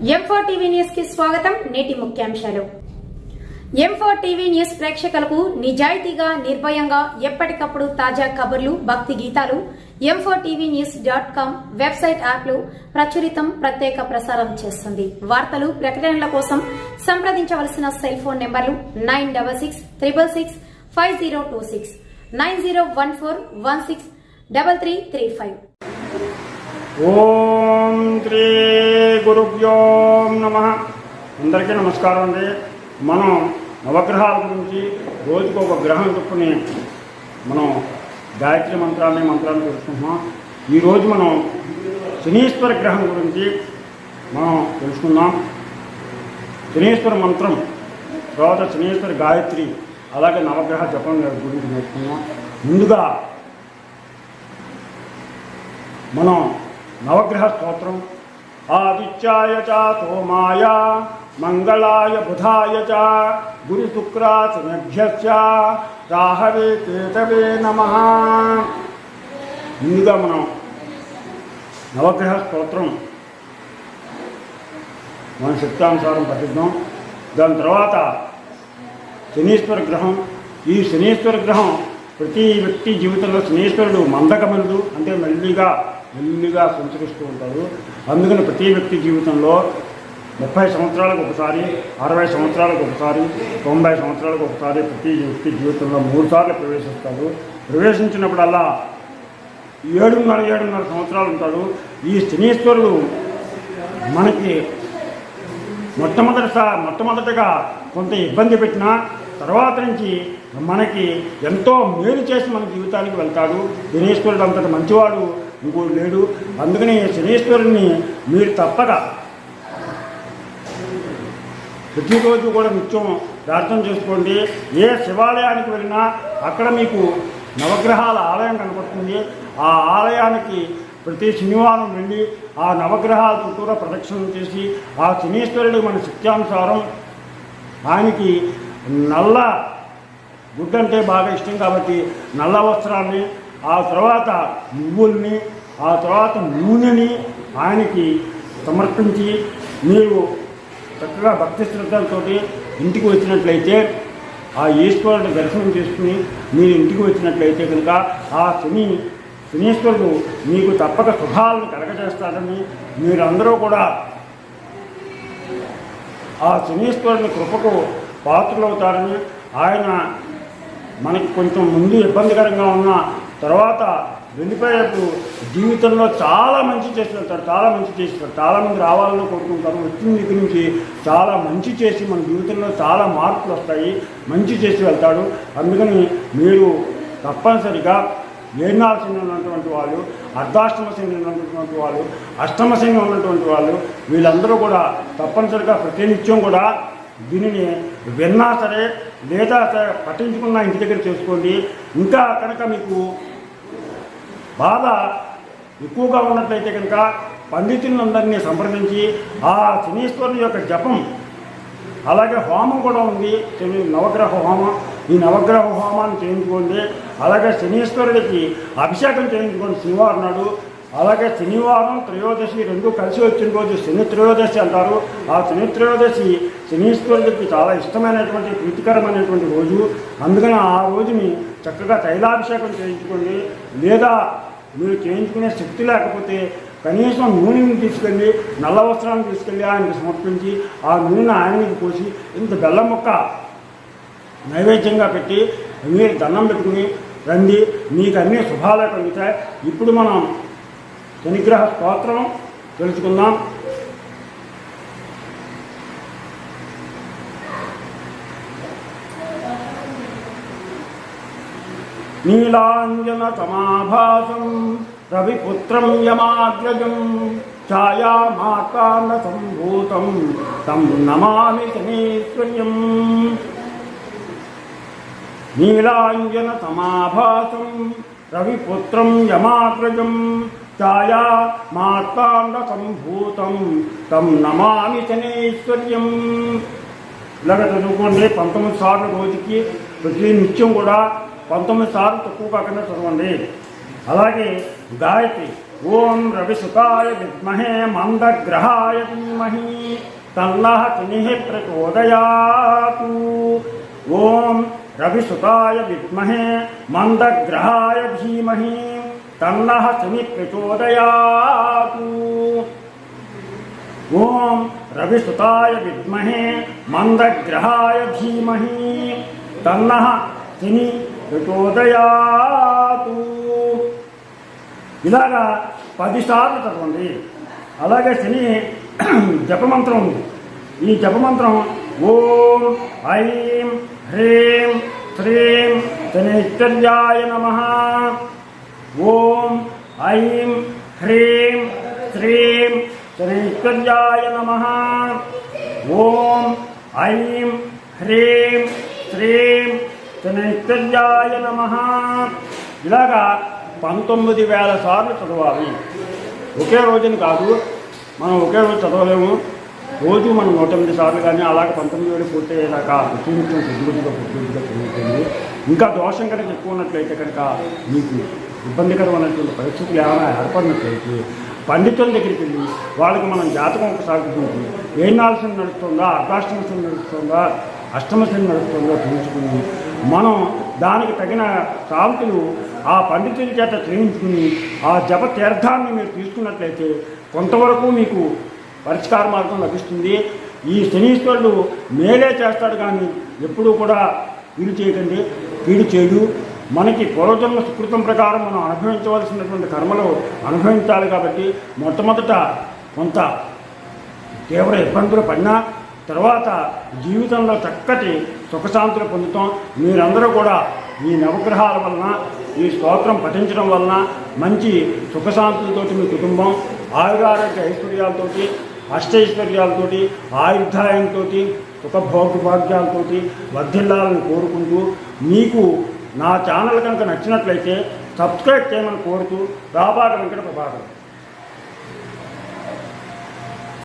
M4 TV news కి స్వాగతం. నేటి ముఖ్యాంశాలు. M4 టీవీ న్యూస్ ప్రేక్షకులకు నిజాయితీగా, నిర్భయంగా ఎప్పటికప్పుడు తాజా కబుర్లు, భక్తి గీతాలు m4tvnews.com వెబ్సైట్ యాప్లు ప్రచురితం, ప్రత్యేక ప్రసారం చేస్తుంది. వార్తలు, ప్రకటనల కోసం సంప్రదించవలసిన సెల్ ఫోన్ నెంబర్లు 9666665026 9014163335. ఓం శ్రీ గురుభ్యో నమః. అందరికీ నమస్కారం అండి. మనం నవగ్రహాల గురించి రోజుకు ఒక గ్రహం చొప్పుని మనం గాయత్రి మంత్రాన్ని తెలుసుకుంటున్నాం. ఈరోజు మనం శనీశ్వర గ్రహం గురించి మనం తెలుసుకుందాం. శనీశ్వర మంత్రం, తర్వాత శనీశ్వర గాయత్రి, అలాగే నవగ్రహ జపం గురించి నేర్చుకుందాం. ముందుగా మనం నవగ్రహ స్తోత్రం. ఆదిత్యాయ చ సోమాయ మంగళాయ బుధాయ చ గురు శుక్ర శనిభ్యశ్చ రాహవే కేతవే నమః. ముందుగా మనం నవగ్రహ స్తోత్రం మన శక్తానుసారం పఠిద్దాం. దాని తర్వాత శనీశ్వర గ్రహం. ఈ శనీశ్వర గ్రహం ప్రతి వ్యక్తి జీవితంలో శనీశ్వరుడు మందగమనుడు, అంటే మెల్లిగా సంచరిస్తూ ఉంటాడు. అందుకని ప్రతి వ్యక్తి జీవితంలో 30 సంవత్సరాలకు ఒకసారి, 60 సంవత్సరాలకు ఒకసారి, 90 సంవత్సరాలకు ఒకసారి ప్రతి వ్యక్తి జీవితంలో 3 సార్లు ప్రవేశిస్తాడు. ప్రవేశించినప్పుడల్లా 7.5 సంవత్సరాలు ఉంటాడు. ఈ శనీశ్వరుడు మనకి మొట్టమొదటిగా కొంత ఇబ్బంది పెట్టినా తర్వాత నుంచి మనకి ఎంతో మేలు చేసి మన జీవితానికి వెళ్తాడు. శనీశ్వరుడు అంతటి మంచివాడు ఇంకోటి లేడు. అందుకని శనీశ్వరుడిని మీరు తప్పక ప్రతిరోజు కూడా నిత్యం ప్రార్థన చేసుకోండి. ఏ శివాలయానికి వెళ్ళినా అక్కడ మీకు నవగ్రహాల ఆలయం కనపడుతుంది. ఆ ఆలయానికి ప్రతి శనివారం వెళ్ళి ఆ నవగ్రహాల చుట్టూరా ప్రదక్షిణం చేసి ఆ శనీశ్వరుడు మన శక్త్యానుసారం ఆయనకి నల్ల గుడ్డంటే బాగా ఇష్టం కాబట్టి నల్ల వస్త్రాన్ని, ఆ తర్వాత నువ్వుల్ని, ఆ తర్వాత నూనెని ఆయనకి సమర్పించి మీరు చక్కగా భక్తి శ్రద్ధలతో ఇంటికి వచ్చినట్లయితే, ఆ ఈశ్వరుడు దర్శనం చేసుకుని మీరు ఇంటికి వచ్చినట్లయితే కనుక ఆ శనీశ్వరుడు మీకు తప్పక శుభాలను కలగజేస్తాడని, మీరందరూ కూడా ఆ శనీశ్వరుని కృపకు పాత్రలవుతారని, ఆయన మనకి కొంచెం ముందు ఇబ్బందికరంగా ఉన్న తర్వాత వెళ్ళిపోయేప్పుడు జీవితంలో చాలా మంచి చేసి వెళ్తారు. చాలామంది రావాలని కోరుకుంటారు. వచ్చిన దగ్గర నుంచి చాలా మంచి చేసి మన జీవితంలో చాలా మార్పులు వస్తాయి, మంచి చేసి వెళ్తాడు. అందుకని మీరు తప్పనిసరిగా ఏనాడు శని ఉన్నటువంటి వాళ్ళు, అర్ధాష్టమ శని ఉన్నటువంటి వాళ్ళు, అష్టమ శని ఉన్నటువంటి వాళ్ళు, వీళ్ళందరూ కూడా తప్పనిసరిగా ప్రతినిత్యం కూడా దీనిని విన్నా సరే లేదా పట్టించుకున్నా ఇంటి దగ్గర చేసుకోండి. ఇంకా కనుక మీకు బాధ ఎక్కువగా ఉన్నట్లయితే కనుక పండితులందరినీ సంప్రదించి ఆ శనీశ్వరుని యొక్క జపం, అలాగే హోమం కూడా ఉంది, నవగ్రహ హోమం. ఈ నవగ్రహ హోమాన్ని చేయించుకోండి. అలాగే శనీశ్వరుడికి అభిషేకం చేయించుకోండి శనివారం నాడు. అలాగే శనివారం త్రయోదశి రెండు కలిసి వచ్చిన రోజు శని త్రయోదశి అంటారు. ఆ శని త్రయోదశి శనీశ్వరుడికి చాలా ఇష్టమైనటువంటి, ప్రీతికరమైనటువంటి రోజు. అందుకని ఆ రోజుని చక్కగా తైలాభిషేకం చేయించుకోండి. లేదా మీరు చేయించుకునే శక్తి లేకపోతే కనీసం నూనెని తీసుకెళ్ళి, నల్ల వస్త్రాన్ని తీసుకెళ్ళి ఆయనకి సమర్పించి ఆ నూనె ఆయనకి పోసి ఇంత బెల్లం ముక్క నైవేద్యంగా పెట్టి మీరు దండం పెట్టుకుని రండి. మీకు అన్ని శుభాలే కలుగుతాయి. ఇప్పుడు మనం శనిగ్రహ స్తోత్రం తెలుసుకుందాం. నీలాంజన సమాభాసం రవిపుత్రం యమాగ్రజం ఛాయామాకాండ సంభూతం తం నమామి శనీశ్వర్యం. నీలాంజన సమాభాసం రవిపుత్రం యమాగ్రజం ఛాయామాకాండ సంభూతం తం నమామి శనీశ్వర్యం. ఇలాగ చదువుకోండి 19 సార్లు రోజుకి. ప్రతి నిత్యం కూడా 19 సార్లు తక్కువ కాకుండా చదవండి. అలాగే గాయత్రి ఓం రవిసుతాయ విద్మహే మందగ్రహాయ ధీమహి తన్నః శనిః ప్రచోదయాతు. ఓం రవిసుతాయ విద్మహే మందగ్రహాయ ధీమహి తన్నః శనిః ప్రచోదయాతు. ఓం రవిసుతాయ విద్మహే మందగ్రహాయ ధీమహి తన్నః శని ప్రచోదయాతు. ఇలాగా 10 సార్లు చదవండి. అలాగే శని జపమంత్రం ఉంది. ఈ జపమంత్రం ఓం ఐం హ్రీం శ్రీం శనైశ్వర్యాయ నమః. ఓం ఐం హ్రీం శ్రీం శనైశ్వర్యాయ నమః. ఓం ఐం హ్రీం శ్రీం శనైశ్వర్యాయ నమః. ఇలాగా 19,000 సార్లు చదవాలి. ఒకే రోజుని కాదు, మనం ఒకే రోజు చదవలేము. రోజు మనం 108 సార్లు కానీ అలాగే 19,000 పూర్తయ్యేదాకా నిత్యం కొద్దిగా పెరుగుతుంది. ఇంకా దోషం కనుక ఎక్కువ ఉన్నట్లయితే కనుక మీకు ఇబ్బందికరమైనటువంటి పరిస్థితులు ఏమైనా ఏర్పడినట్లయితే పండితుల దగ్గరికి వెళ్ళి వాళ్ళకి మనం జాతకం ఒకసారి చూసి ఏనాల్సిన నడుస్తుందా, అర్ధాష్టమశని నడుస్తుందా, అష్టమశని నడుస్తుందో తెలుసుకుని మనం దానికి తగిన సాగుతులు ఆ పండితుల చేత చేయించుకుని ఆ జప తీర్థాన్ని మీరు తీసుకున్నట్లయితే కొంతవరకు మీకు పరిష్కార మార్గం లభిస్తుంది. ఈ శనీశ్వరుడు మేలే చేస్తాడు కానీ ఎప్పుడూ కూడా కీడు చేయకండి. కీడు చేయడు. మనకి పూర్వజన్మ సుకృతం ప్రకారం మనం అనుభవించవలసినటువంటి కర్మలు అనుభవించాలి. కాబట్టి మొట్టమొదట కొంత తీవ్ర ఇబ్బందులు పడినా తర్వాత జీవితంలో చక్కటి సుఖశాంతులు పొందుతాం. మీరందరూ కూడా ఈ నవగ్రహాల వలన ఈ స్తోత్రం పఠించడం వలన మంచి సుఖశాంతులతోటి మీ కుటుంబం ఆయురారోగ్య ఐశ్వర్యాలతోటి అష్టైశ్వర్యాలతోటి ఆయుర్దాయంతో సుఖభోగభాగ్యాలతోటి వర్ధిల్లాలని కోరుకుంటూ మీకు నా ఛానల్ కనుక నచ్చినట్లయితే సబ్స్క్రైబ్ చేయమని కోరుతూ రాబాగ వెంకట ప్రభాకర్.